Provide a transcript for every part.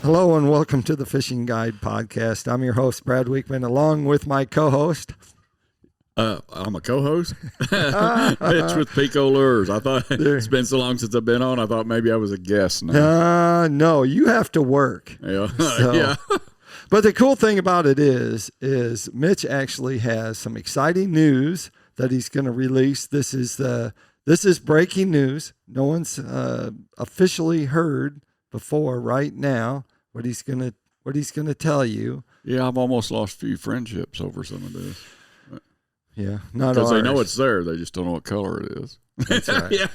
Hello and welcome to the Fishing Guide Podcast. I'm your host, Brad Wiegmann, along with my co-host. I'm a co-host, Mitch with PICO Lures. I thought it's been so long since I've been on. I thought maybe I was a guest now. No, you have to work. Yeah, So, yeah. But the cool thing about it is Mitch actually has some exciting news that he's going to release. This is breaking news. No one's officially heard before right now what he's gonna tell you. Yeah, I've almost lost a few friendships over some of this. Yeah, not because ours. they know it's there, they just don't know what color it is. That's right. Yeah.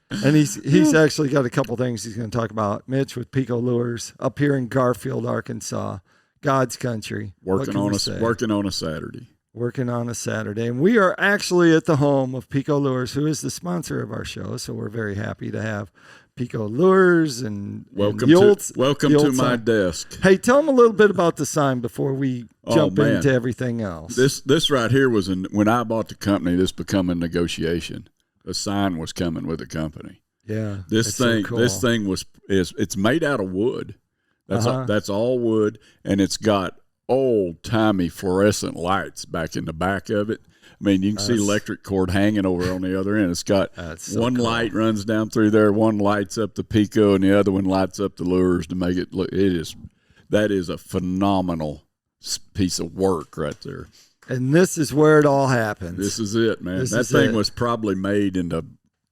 And he's actually got a couple things he's going to talk about. Mitch with PICO Lures up here in Garfield, Arkansas, God's country. Working on a Saturday. Working on a Saturday. And we are actually at the home of PICO Lures, who is the sponsor of our show. So we're very happy to have PICO Lures and welcome and to my desk. Hey, tell them a little bit about the sign before we jump into everything else. This right here was when I bought the company. This become a negotiation. A sign was coming with the company. Yeah, this thing it's made out of wood. That's all wood, and it's got old timey fluorescent lights back in the back of it. I mean, you can see electric cord hanging over on the other end. It's got one light runs down through there, one lights up the PICO, and the other one lights up the lures to make it look. That is a phenomenal piece of work right there. And this is where it all happens. This is it, man. That thing was probably made in the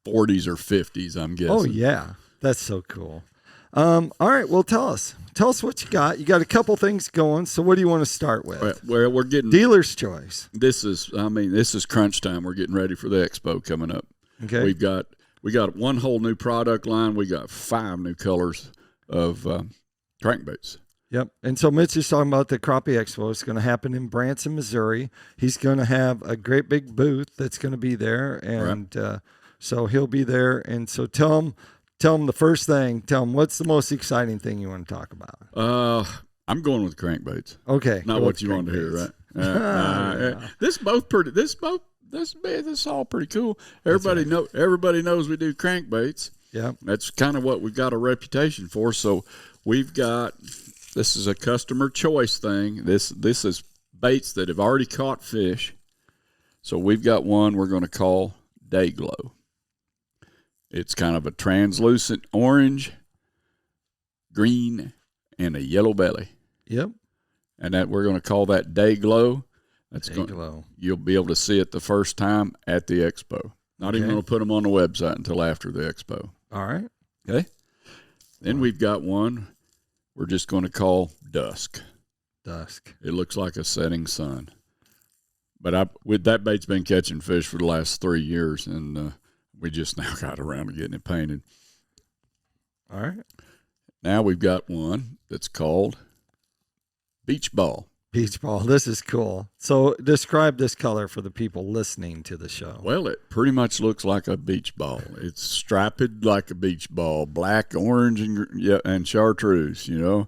40s or 50s, I'm guessing. Oh yeah, that's so cool. All right, well, tell us what you got. You got a couple things going. So what do you want to start with? Well, we're getting dealer's choice. This is crunch time. We're getting ready for the expo coming up. Okay, we got one whole new product line. We got 5 new colors of crankbaits. Yep. And so Mitch is talking about the Crappie Expo. It's going to happen in Branson, Missouri. He's going to have a great big booth that's going to be there, and so he'll be there. And so tell him the first thing. Tell him what's the most exciting thing you want to talk about. I'm going with crankbaits. Okay. Not what you want to hear, right? This is all pretty cool. Everybody knows we do crankbaits. Yeah. That's kind of what we've got a reputation for. So we've got. This is a customer choice thing. This is baits that have already caught fish. So we've got one we're going to call Day Glow. It's kind of a translucent orange, green, and a yellow belly. Yep. And that we're going to call that Day Glow. Glow. You'll be able to see it the first time at the expo. Not even going to put them on the website until after the expo. All right. Okay. Then we've got one we're just going to call Dusk. Dusk. It looks like a setting sun. But with that bait's been catching fish for the last 3 years, and we just now got around to getting it painted. All right. Now we've got one that's called Beach Ball. Beach Ball. This is cool. So describe this color for the people listening to the show. Well, it pretty much looks like a beach ball. It's striped like a beach ball, black, orange, and chartreuse, you know?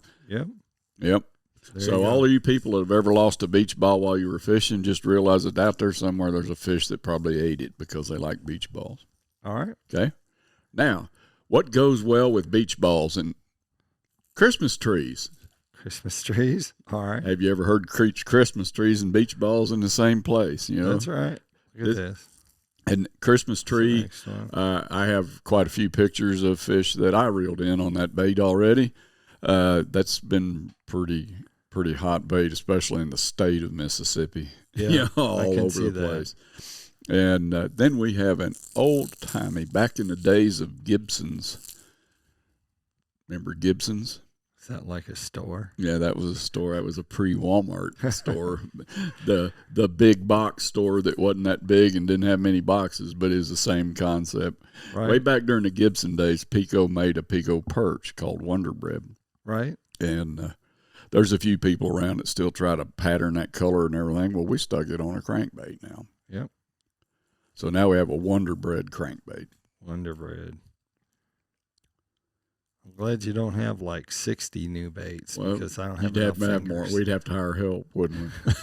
Yep. So all of you people that have ever lost a beach ball while you were fishing, just realize that out there somewhere there's a fish that probably ate it because they like beach balls. All right. Okay. Now, what goes well with beach balls and Christmas trees? Christmas trees. All right. Have you ever heard Christmas trees and beach balls in the same place? You know, that's right. Look at this. And Christmas tree, I have quite a few pictures of fish that I reeled in on that bait already. That's been pretty hot bait, especially in the state of Mississippi. Yeah, all over the place. And then we have an old timey back in the days of Gibson's. Remember Gibson's? Is that like a store? Yeah, that was a store. That was a pre-Walmart store. The big box store that wasn't that big and didn't have many boxes, but is the same concept. Right. Way back during the Gibson days, PICO made a PICO perch called Wonder Bread. Right. And there's a few people around that still try to pattern that color and everything. Well, we stuck it on a crankbait now. Yep. So now we have a Wonder Bread crankbait. Wonder Bread. I'm glad you don't have like 60 new baits, Well, because I don't have you'd enough have to have more. fingers. We'd have to hire help, wouldn't we?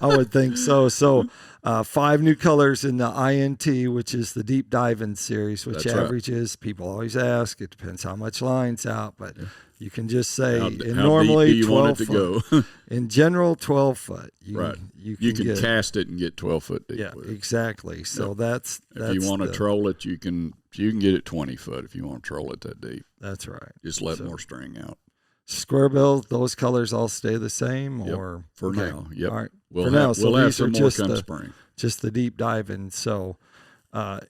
I would think so. So 5 new colors in the INT, which is the deep diving series, which That's right. averages, people always ask, it depends how much line's out, but you can just say, How normally deep do you 12 want it to foot. go? In general, 12 foot. Right. You You can can get, cast it and get 12 foot deep. yeah, with it. exactly. So Yep. that's If you want to troll it, you can get it 20 foot if you want to troll it that deep. That's right. Just let more string out. Square bill, those colors all stay the same, Yep. or For okay. now. Yep. All right. We'll For have, now, so we'll have these are some more just come spring. just the deep diving. So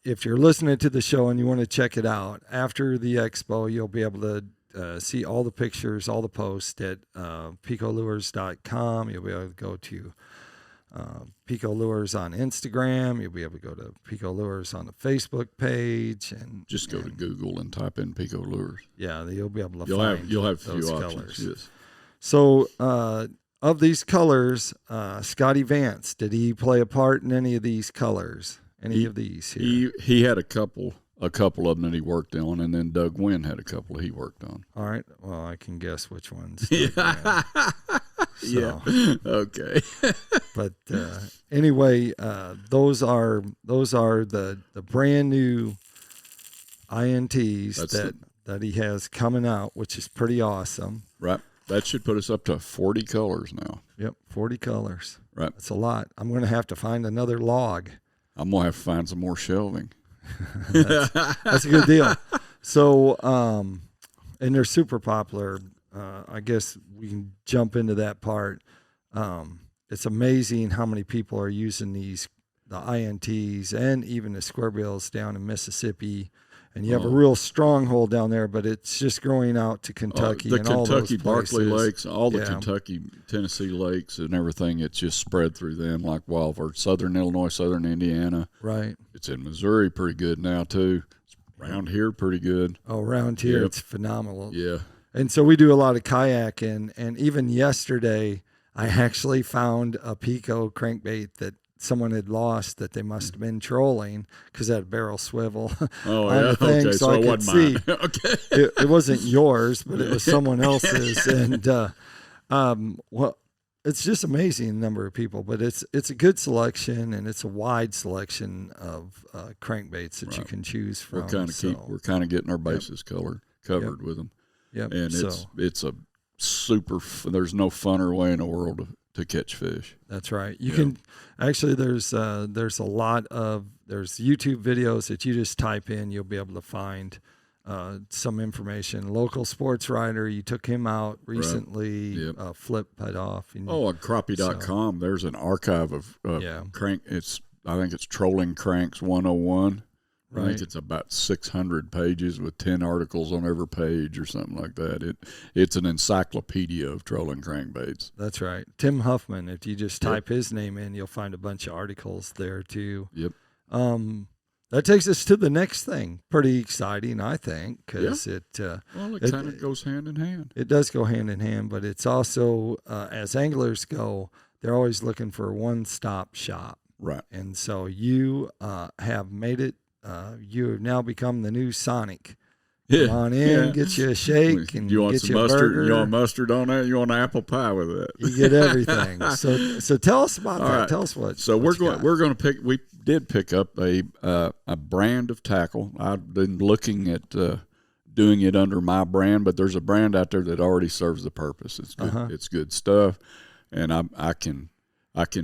if you're listening to the show and you want to check it out after the expo, you'll be able to see all the pictures, all the posts at PICOLures.com. You'll be able to go to PICO Lures on Instagram. You'll be able to go to PICO Lures on the Facebook page, and Just go to Google and type in PICO Lures. Yeah, you'll be able to You'll find have a those few colors. options. Yes. So of these colors, Scotty Vance, did he play a part in any of these colors? Any of these here? He had a couple of them that he worked on, and then Doug Wynn had a couple he worked on. All right. Well, I can guess which ones. Yeah. So, Yeah. Okay. but anyway, those are the brand new INTs that he has coming out, which is pretty awesome. Right. That should put us up to 40 colors now. Yep, 40 colors. Right. That's a lot. I'm going to have to find another log. I'm going to have to find some more shelving. That's a good deal. So, and they're super popular. I guess we can jump into that part. It's amazing how many people are using the INTs and even the square bills down in Mississippi. And you have a real stronghold down there, but it's just growing out to Kentucky and all those Kentucky Barkley places. Lakes, all the Kentucky, Tennessee lakes and everything. It's just spread through them like wildfire. Southern Illinois, Southern Indiana. Right. It's in Missouri pretty good now, too. It's around here pretty good. Oh, around here, it's phenomenal. Yeah. And so we do a lot of kayaking. And even yesterday, I actually found a PICO crankbait that someone had lost that they must have been trolling, because it had a barrel swivel Oh, on the thing, okay. so I it could wasn't see. mine. Okay. It wasn't yours, but it was someone else's. And well, it's just amazing the number of people, but it's a good selection, and it's a wide selection of crankbaits that you can choose from. We're kind of getting our bases covered with them. Yep. And it's a super. There's no funner way in the world to catch fish. That's right. You can actually. There's a lot of YouTube videos that you just type in. You'll be able to find some information. Local sports writer, you took him out recently. Right. Yep. Flip it off. And, on crappie.com, there's an archive of crank. I think it's Trolling Cranks 101. Right. I think it's about 600 pages with 10 articles on every page or something like that. It's an encyclopedia of trolling crankbaits. That's right. Tim Huffman, if you just type his name in, you'll find a bunch of articles there too. Yep. That takes us to the next thing. Pretty exciting, I think, because it kind of goes hand in hand. It does go hand in hand, but it's also, as anglers go, they're always looking for a one-stop shop. Right. And so you have made it. You have now become the new Sonic. Come on in, get you a shake, and you want get some you a mustard. burger. You want mustard on that? You want an apple pie with that? You get everything. So tell us about that. Right. Tell us what. So what we're going to pick. We did pick up a brand of tackle. I've been looking at doing it under my brand, but there's a brand out there that already serves the purpose. It's good. It's good stuff, and I can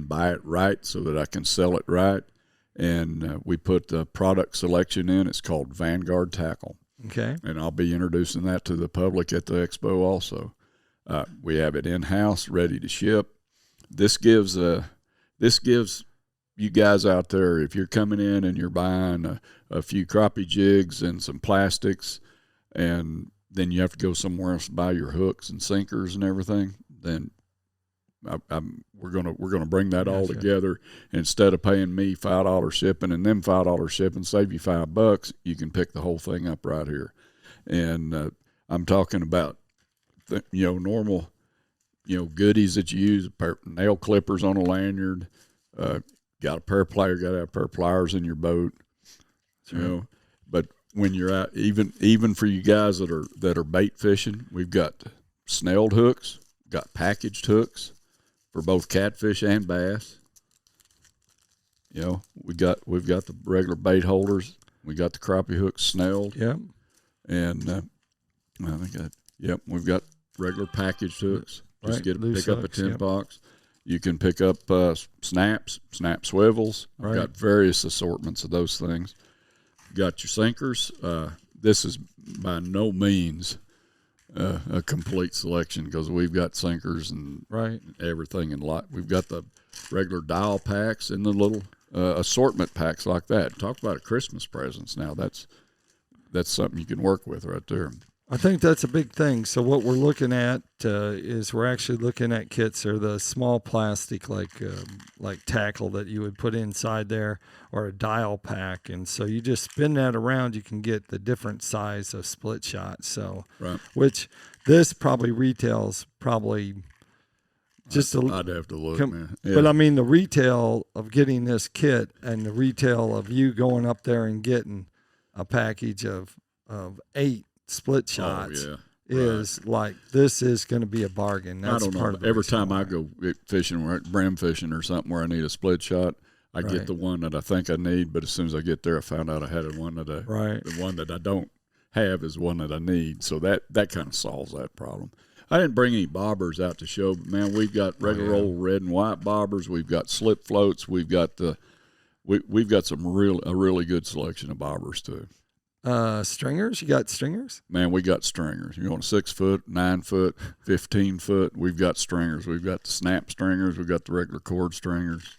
buy it right so that I can sell it right. And we put the product selection in. It's called Vanguard Tackle. Okay. And I'll be introducing that to the public at the expo also. We have it in-house, ready to ship. This gives you guys out there, if you're coming in and you're buying a few crappie jigs and some plastics, and then you have to go somewhere else to buy your hooks and sinkers and everything, then we're gonna bring that all together. Instead of paying me $5 shipping and them $5 shipping, save you $5. You can pick the whole thing up right here, and I'm talking about normal goodies that you use, nail clippers on a lanyard. Got a pair of pliers, got to have a pair of pliers in your boat, but when you're out, even for you guys that are bait fishing, we've got snelled hooks, got packaged hooks for both catfish and bass. You know, we've got the regular bait holders. We got the crappie hooks snelled. Yep. And I think we've got regular packaged hooks. Just pick up a 10 box. You can pick up snap swivels. I've got various assortments of those things. Got your sinkers. This is by no means a complete selection because we've got sinkers and everything and lot. We've got the regular dial packs and the little assortment packs like that. Talk about a Christmas presents. Now that's something you can work with right there. I think that's a big thing. So what we're looking at is we're actually looking at kits or the small plastic like tackle that you would put inside there, or a dial pack. And so you just spin that around, you can get the different size of split shot. So, which this probably retails just I'd have to look, man. Yeah. But I mean, the retail of getting this kit and the retail of you going up there and getting a package of 8 split shots is like, this is going to be a bargain. That's I don't know. Every time I go fishing, brim fishing or something where I need a split shot, I get the one that I think I need. But as soon as I get there, I found out I had one that the one that I don't have is one that I need. So that kind of solves that problem. I didn't bring any bobbers out to show, but man, we've got regular old red and white bobbers. We've got slip floats. We've got we've got a really good selection of bobbers too. Stringers? You got stringers? Man, we got stringers. You want 6 foot, 9 foot, 15 foot. We've got stringers. We've got the snap stringers. We've got the regular cord stringers.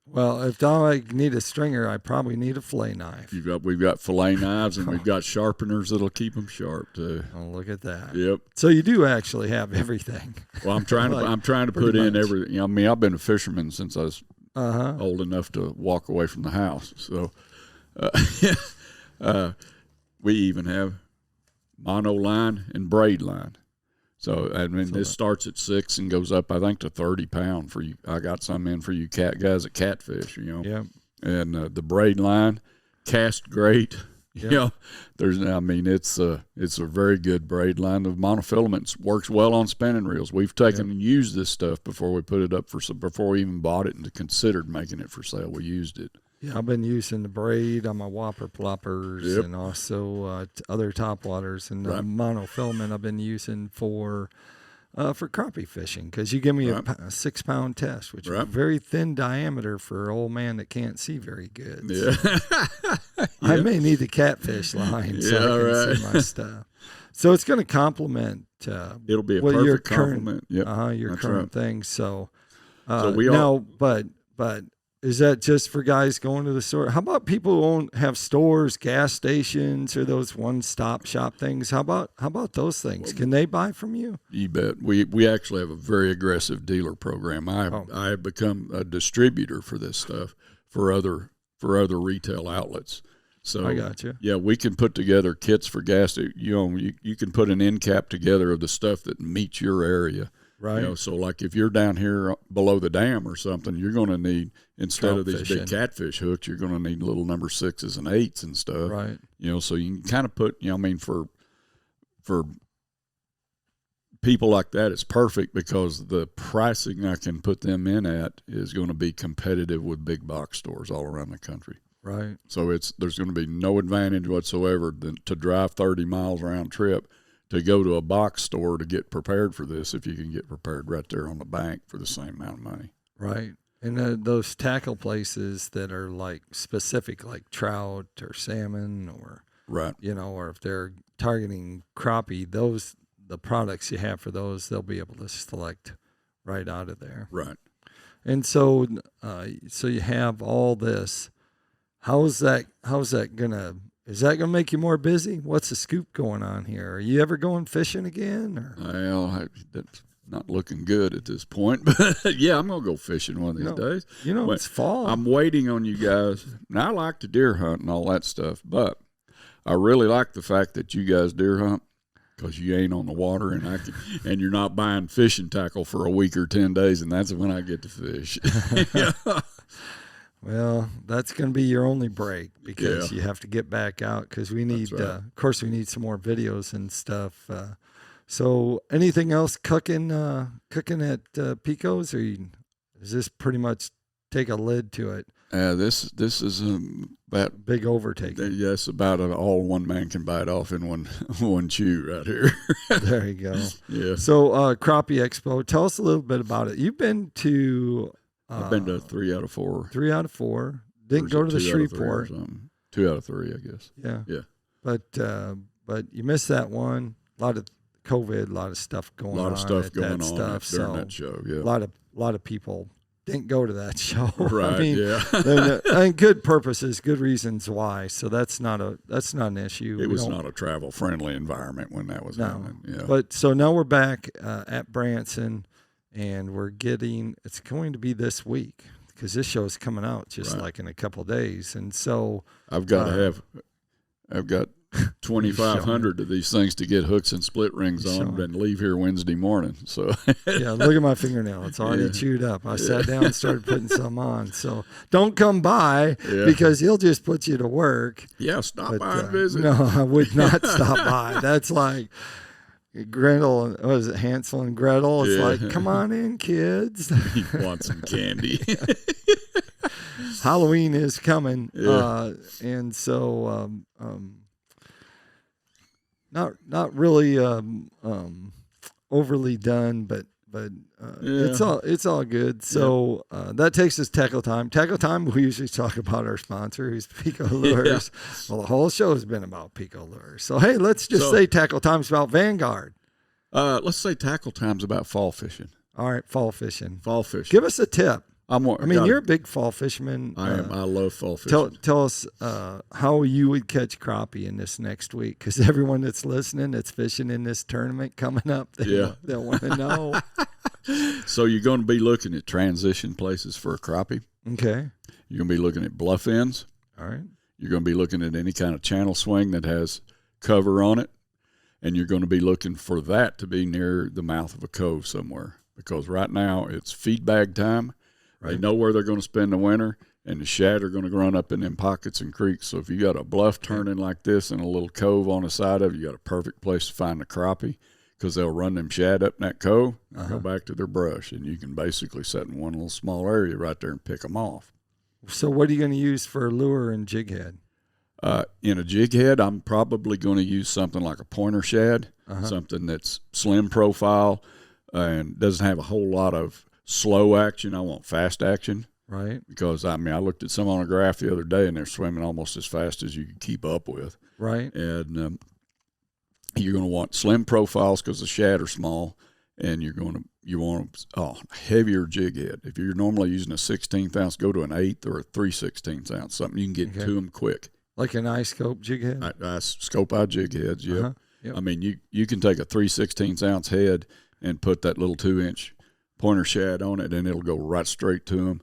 Well, if I need a stringer, I probably need a fillet knife. We've got fillet knives, and we've got sharpeners that'll keep them sharp too. Oh, look at that! Yep. So you do actually have everything. Well, I'm trying to put in everything. You know, I mean, I've been a fisherman since I was old enough to walk away from the house. So, we even have mono line and braid line. So, I mean, this starts at 6 and goes up, I think, to 30 pound for you. I got some in for you guys that catfish, you know. Yeah. And the braid line, cast great. You know, it's a very good braid line. The monofilament works well on spinning reels. We've taken and used this stuff before we put it up before we even bought it and considered making it for sale. We used it. Yeah, I've been using the braid on my whopper ploppers and also other topwaters, and the monofilament I've been using for crappie fishing, because you give me a 6 pound test, which is a very thin diameter for an old man that can't see very good. Yeah. So I may need the catfish line so I can see my stuff. So it's going to complement. It'll be a perfect complement. Your current thing. So, but is that just for guys going to the store? How about people who have stores, gas stations, or those one-stop shop things? How about those things? Can they buy from you? You bet. We actually have a very aggressive dealer program. I have become a distributor for this stuff for other retail outlets. So I got you. Yeah, we can put together kits for gas. You can put an end cap together of the stuff that meets your area. Right. You know, so like if you're down here below the dam or something, you're going to need, instead of these big catfish hooks, you're going to need little number 6s and 8s and stuff. Right. You know, so you can kind of put, I mean, for people like that, it's perfect because the pricing I can put them in at is going to be competitive with big box stores all around the country. Right. So there's going to be no advantage whatsoever to drive 30 miles round trip to go to a box store to get prepared for this, if you can get prepared right there on the bank for the same amount of money. Right. And those tackle places that are like specific, like trout or salmon, or or if they're targeting crappie, the products you have for those, they'll be able to select right out of there. Right. And so you have all this. Is that gonna make you more busy? What's the scoop going on here? Are you ever going fishing again? Or? Well, that's not looking good at this point, but yeah, I'm gonna go fishing one of these days. It's fall. I'm waiting on you guys. Now, I like to deer hunt and all that stuff, but I really like the fact that you guys deer hunt because you ain't on the water and you're not buying fishing tackle for a week or 10 days, and that's when I get to fish. Well, that's going to be your only break because you have to get back out because we need, of course, we need some more videos and stuff. So anything else cooking at PICO's, or does this pretty much take a lid to it? This is about big overtake. Yes, about all one man can bite off in one chew right here. There you go. Yeah. So Crappie Expo, tell us a little bit about it. You've been to. I've been to 3 out of 4. 3 out of 4. Didn't go to the Shreveport. 2 out of 3, I guess. Yeah. Yeah. But you missed that one. A lot of COVID, a lot of stuff going on. A lot of stuff going on during so that show. Yeah. A lot of people didn't go to that show. Right. I mean, yeah. and good purposes, good reasons why. So that's not an issue. It was not a travel friendly environment when that was happening. Yeah. But so now we're back at Branson. And it's going to be this week because this show is coming out just like in a couple of days. And so I've got 2,500 of these things to get hooks and split rings on and leave here Wednesday morning. So yeah, look at my fingernail. It's already chewed up. I sat down and started putting some on. So don't come by because he'll just put you to work. Yeah, stop by and visit. No, I would not stop by. That's like Gretel, what was it, Hansel and Gretel? It's like, come on in, kids. You want some candy. Halloween is coming. And so not really overly done, but it's all good. So that takes us Tackle Time. Tackle Time, we usually talk about our sponsor, who's PICO Lures. Well, the whole show has been about PICO Lures. So hey, let's just say Tackle Time's about Vanguard. Let's say Tackle Time's about fall fishing. All right, fall fishing. Fall fishing. Give us a tip. You're a big fall fisherman. I am. I love fall fishing. Tell us how you would catch crappie in this next week, because everyone that's listening, that's fishing in this tournament coming up, they'll want to know. So you're going to be looking at transition places for a crappie. Okay. You're going to be looking at bluff ends. All right. You're going to be looking at any kind of channel swing that has cover on it, and you're going to be looking for that to be near the mouth of a cove somewhere, because right now it's feed bag time. They know where they're going to spend the winter, and the shad are going to run up in them pockets and creeks. So if you got a bluff turning like this and a little cove on the side of it, you got a perfect place to find the crappie, because they'll run them shad up in that cove and go back to their brush, and you can basically set in one little small area right there and pick them off. So what are you going to use for lure and jig head? In a jig head, I'm probably going to use something like a pointer shad, something that's slim profile and doesn't have a whole lot of slow action. I want fast action. Right. Because, I looked at some on a graph the other day, and they're swimming almost as fast as you can keep up with. Right. And you're going to want slim profiles because the shad are small, and you want a heavier jig head. If you're normally using a 16th ounce, go to an 1/8 or a 3/16 ounce, something you can get to them quick. Like an iScope jig head? I scope out jig heads, yeah. Yep. I mean, you can take a 3/16 ounce head and put that little 2-inch pointer shad on it, and it'll go right straight to them.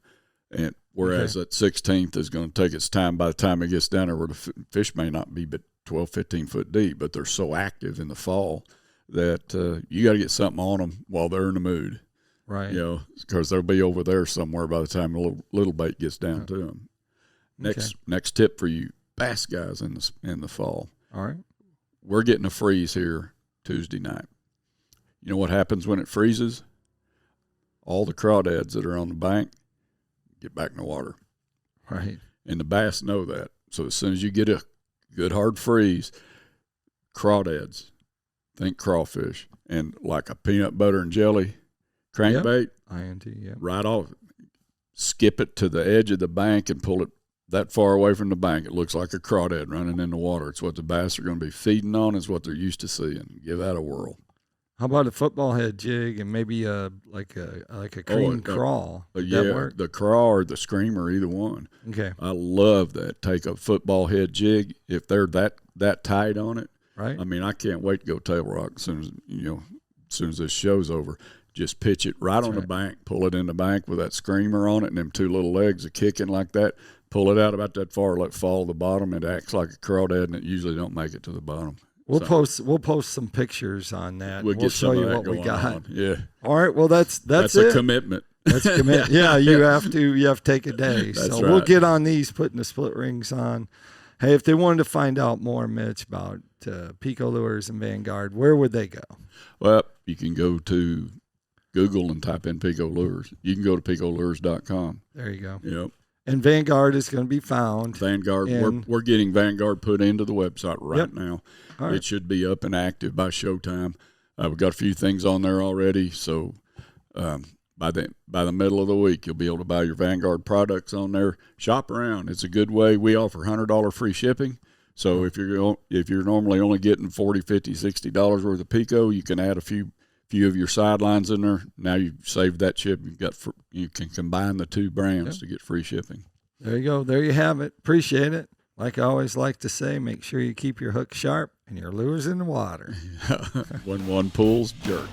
And whereas that 16th is going to take its time. By the time it gets down there, where the fish may not be but 12, 15 foot deep, but they're so active in the fall that you got to get something on them while they're in the mood. Right. Because they'll be over there somewhere by the time the little bait gets down to them. Next tip for you bass guys in the fall. All right. We're getting a freeze here Tuesday night. You know what happens when it freezes? All the crawdads that are on the bank get back in the water. Right. And the bass know that. So as soon as you get a good hard freeze, crawdads, think crawfish, and like a peanut butter and jelly crankbait, INT, right off, skip it to the edge of the bank and pull it that far away from the bank. It looks like a crawdad running in the water. It's what the bass are going to be feeding on. It's what they're used to seeing. Give that a whirl. How about a football head jig and maybe like a cream crawl? That work? The crawl or the screamer, either one. Okay. I love that. Take a football head jig if they're that tight on it. Right. I can't wait to go tail rock as soon as this show's over. Just pitch it right on the bank, pull it in the bank with that screamer on it, and them two little legs are kicking like that. Pull it out about that far, let it fall to the bottom. It acts like a crawdad, and it usually don't make it to the bottom. We'll post some pictures on that. We'll show you what we got. on. Yeah. All right. Well, that's a commitment. That's a commit. Yeah, you have to take a day. That's so right. we'll get on these, putting the split rings on. Hey, if they wanted to find out more, Mitch, about PICO Lures and Vanguard, where would they go? Well, you can go to Google and type in PICO Lures. You can go to PICOLures.com. There you go. Yep. And Vanguard is going to be found. Vanguard, we're getting Vanguard put into the website right now. Right. It should be up and active by showtime. We've got a few things on there already, so by the middle of the week, you'll be able to buy your Vanguard products on there. Shop around. It's a good way. We offer $100 free shipping. So if you're normally only getting $40, $50, $60 worth of PICO, you can add a few of your sidelines in there. Now you've saved that ship. You can combine the two brands to get free shipping. There you go. There you have it. Appreciate it. Like I always like to say, make sure you keep your hook sharp and your lures in the water. When one pulls, jerk.